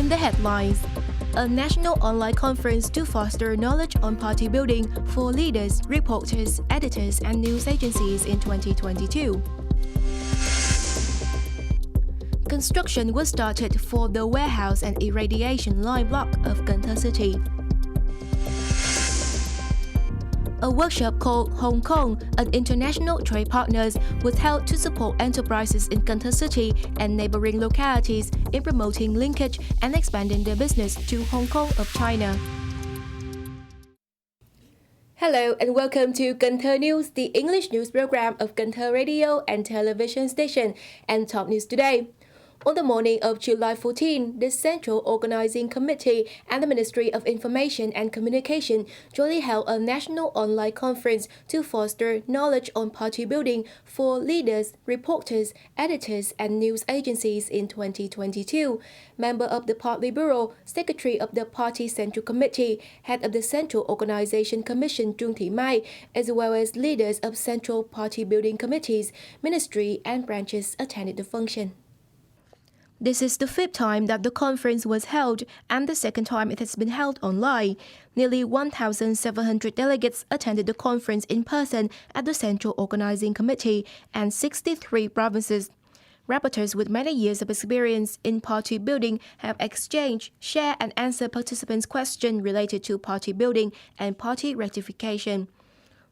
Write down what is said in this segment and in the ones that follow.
In the headlines, a national online conference to foster knowledge on party building for leaders, reporters, editors, and news agencies in 2022. Construction was started for the warehouse and irradiation line block of Cần Thơ City. A workshop called Hong Kong, an international trade partners, was held to support enterprises in Cần Thơ City and neighboring localities in promoting linkage and expanding their business to Hong Kong of China. Hello and welcome to Cần Thơ News, the English news program of Cần Thơ radio and television station, and top news today. On the morning of July 14, the Central Organizing Committee and the Ministry of Information and Communication jointly held a national online conference to foster knowledge on party building for leaders, reporters, editors, and news agencies in 2022. Member of the Party Bureau, Secretary of the Party Central Committee, Head of the Central Organization Commission Chương Thị Mai, as well as leaders of Central Party Building Committees, Ministry, and branches attended the function. This is the fifth time that the conference was held and the second time it has been held online. Nearly 1,700 delegates attended the conference in person at the Central Organizing Committee and 63 provinces. Rapporteurs with many years of experience in party building have exchanged, share and answer participants' questions related to party building and party rectification.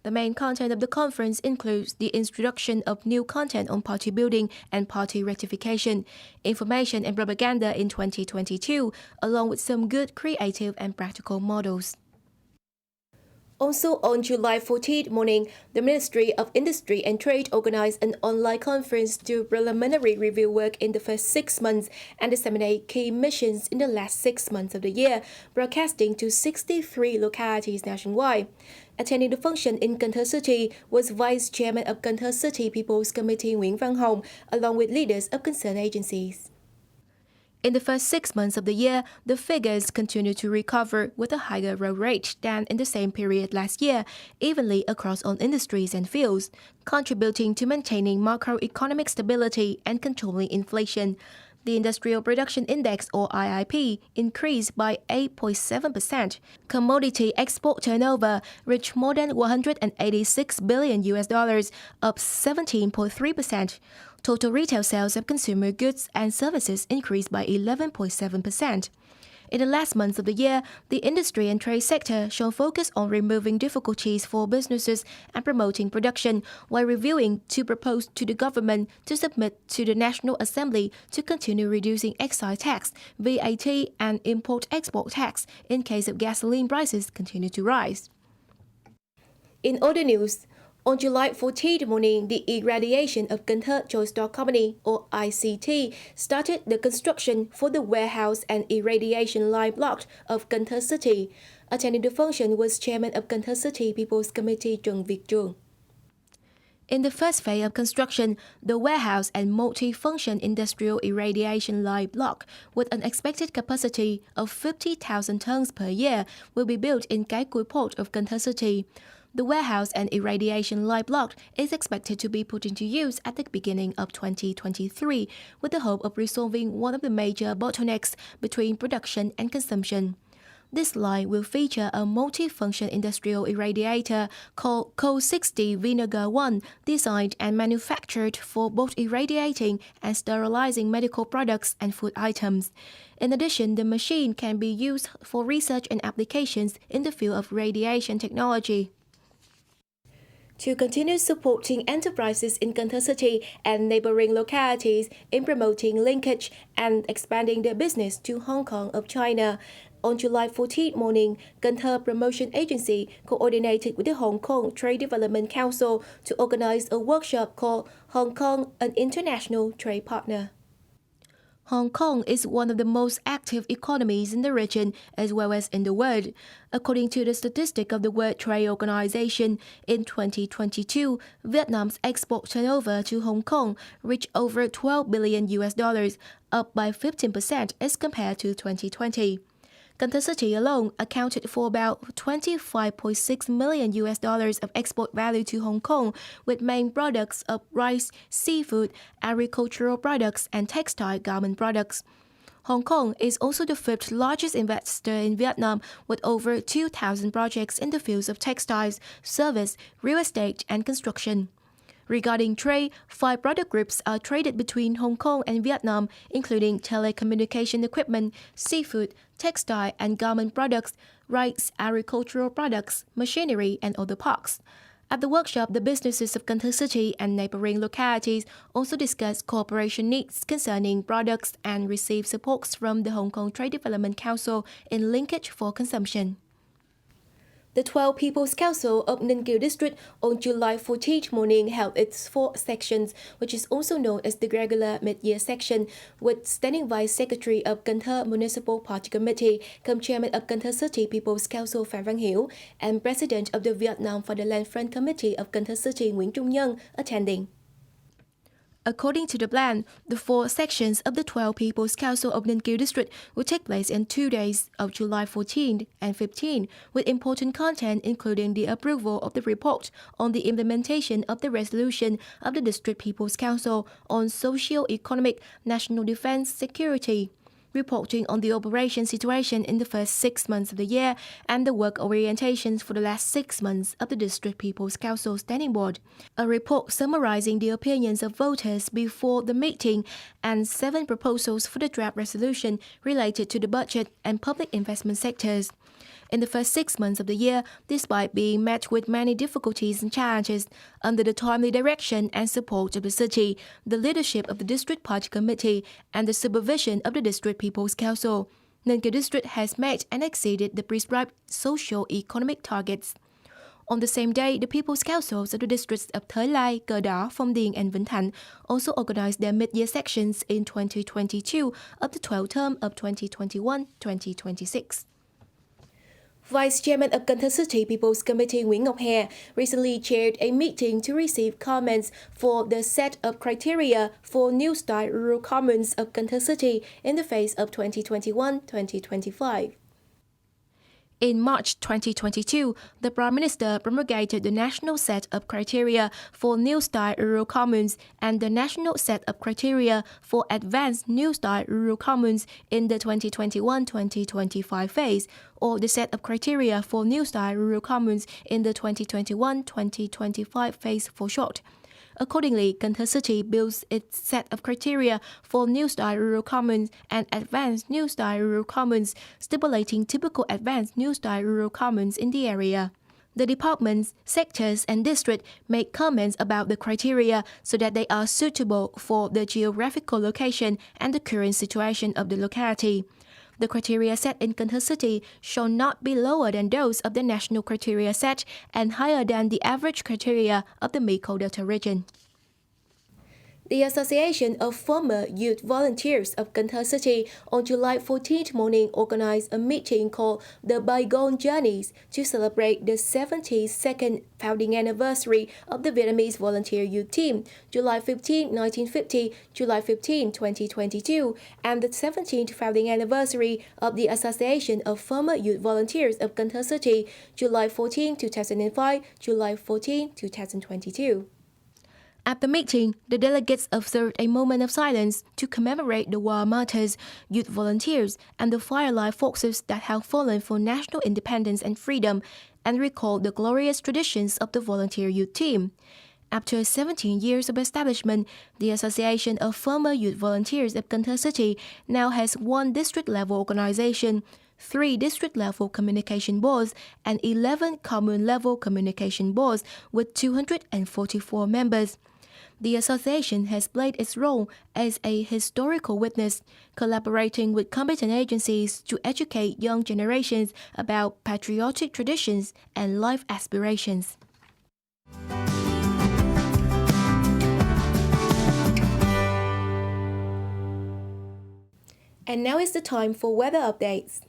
The main content of the conference includes the introduction of new content on party building and party rectification, information and propaganda in 2022, along with some good creative and practical models. Also on July 14th morning, the Ministry of Industry and Trade organized an online conference to preliminary review work in the first 6 months and disseminate key missions in the last 6 months of the year, broadcasting to 63 localities nationwide. Attending the function in Cần Thơ City was Vice Chairman of Cần Thơ City People's Committee Nguyễn Văn Hồng, along with leaders of concerned agencies. In the first 6 months of the year, the figures continue to recover with a higher growth rate than in the same period last year, evenly across all industries and fields, contributing to maintaining macroeconomic stability and controlling inflation. The Industrial Production Index, or IIP, increased by 8.7%. Commodity export turnover reached more than $186 billion, up 17.3%. Total retail sales of consumer goods and services increased by 11.7%. In the last months of the year, the industry and trade sector showed focus on removing difficulties for businesses and promoting production, while reviewing to propose to the government to submit to the National Assembly to continue reducing excise tax, VAT, and import-export tax in case of gasoline prices continue to rise. In other news, on July 14th morning, the Irradiation of Cần Thơ Joint Stock Company, or ICT, started the construction for the warehouse and irradiation line block of Cần Thơ City. Attending the function was Chairman of Cần Thơ City People's Committee Chương. In the first phase of construction, the warehouse and multi-function industrial irradiation line block, with an expected capacity of 50,000 tons per year, will be built in Cái Cui Port of Cần Thơ City. The warehouse and irradiation line block is expected to be put into use at the beginning of 2023, with the hope of resolving one of the major bottlenecks between production and consumption. This line will feature a multi-function industrial irradiator called Co-60 Vinegar 1, designed and manufactured for both irradiating and sterilizing medical products and food items. In addition, the machine can be used for research and applications in the field of radiation technology. To continue supporting enterprises in Cần Thơ City and neighboring localities in promoting linkage and expanding their business to Hong Kong of China. On July 14th morning, Cần Thơ Promotion Agency coordinated with the Hong Kong Trade Development Council to organize a workshop called Hong Kong, an International Trade Partner. Hong Kong is one of the most active economies in the region as well as in the world. According to the statistic of the World Trade Organization, in 2022, Vietnam's export turnover to Hong Kong reached over $12 billion, up by 15% as compared to 2020. Cần Thơ City alone accounted for about $25.6 million of export value to Hong Kong, with main products of rice, seafood, agricultural products, and textile garment products. Hong Kong is also the fifth largest investor in Vietnam with over 2,000 projects in the fields of textiles, service, real estate, and construction. Regarding trade, 5 product groups are traded between Hong Kong and Vietnam, including telecommunication equipment, seafood, textile and garment products, rice, agricultural products, machinery, and other parts. At the workshop, the businesses of Cần Thơ City and neighboring localities also discussed cooperation needs concerning products and received support from the Hong Kong Trade Development Council in linkage for consumption. The 12 People's Council of Ninh Kiều District on July 14th morning held its 4th sections, which is also known as the regular mid-year section, with Standing Vice Secretary of Cần Thơ Municipal Party Committee, Co-Chairman of Cần Thơ City People's Council Phạm Văn Hiếu, and President of the Vietnam Fatherland Front Committee of Cần Thơ City Nguyễn Trung Nhân attending. According to the plan, the 4 sections of the 12 People's Council of Ninh Kiều District will take place in 2 days of July 14 and 15, with important content including the approval of the report on the implementation of the resolution of the District People's Council on socio-economic, national defense, security, reporting on the operation situation in the first 6 months of the year, and the work orientations for the last 6 months of the District People's Council Standing Board. A report summarizing the opinions of voters before the meeting, and 7 proposals for the draft resolution related to the budget and public investment sectors. In the first 6 months of the year, despite being met with many difficulties and challenges, under the timely direction and support of the city, the leadership of the District Party Committee, and the supervision of the District People's Council, Ninh Kiều District has met and exceeded the prescribed socio-economic targets. On the same day, the People's Councils of the districts of Thời, Cờ Đỏ, Phong Điền, and Vĩnh Thạnh also organized their mid-year sections in 2022 of the 12th term of 2021-2026. Vice Chairman of Cần Thơ City People's Committee Nguyễn Ngọc Hè recently chaired a meeting to receive comments for the set of criteria for new style rural communes of Cần Thơ City in the phase of 2021-2025. In March 2022, the Prime Minister promulgated the national set of criteria for new style rural communes and the national set of criteria for advanced new style rural communes in the 2021-2025 phase, or the set of criteria for new style rural communes in the 2021-2025 phase for short. Accordingly, Cần Thơ City builds its set of criteria for new style rural communes and advanced new style rural communes, stipulating typical advanced new style rural communes in the area. The departments, sectors, and district make comments about the criteria so that they are suitable for the geographical location and the current situation of the locality. The criteria set in Cần Thơ City shall not be lower than those of the national criteria set and higher than the average criteria of the Mekong Delta region. The Association of Former Youth Volunteers of Cần Thơ City on July 14th morning organized a meeting called The Bygone Journeys to celebrate the 72nd founding anniversary of the Vietnamese Volunteer Youth Team, July 15, 1950, July 15, 2022, and the 17th founding anniversary of the Association of Former Youth Volunteers of Cần Thơ City, July 14, 2005, July 14, 2022. At the meeting, the delegates observed a moment of silence to commemorate the war martyrs, youth volunteers, and the firelight foxes that have fallen for national independence and freedom, and recalled the glorious traditions of the volunteer youth team. After 17 years of establishment, the Association of Former Youth Volunteers of Cần Thơ City now has 1 district-level organization, 3 district-level communication boards, and 11 commune-level communication boards with 244 members. The association has played its role as a historical witness, collaborating with competent agencies to educate young generations about patriotic traditions and life aspirations. And now is the time for weather updates.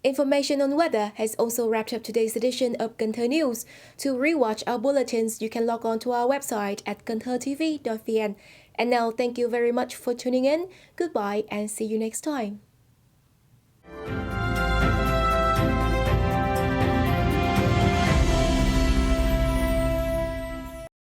Information on weather has also wrapped up today's edition of Cần Thơ News. To rewatch our bulletins, you can log on to our website at kenthtv.vn. And now, thank you very much for tuning in. Goodbye and see you next time.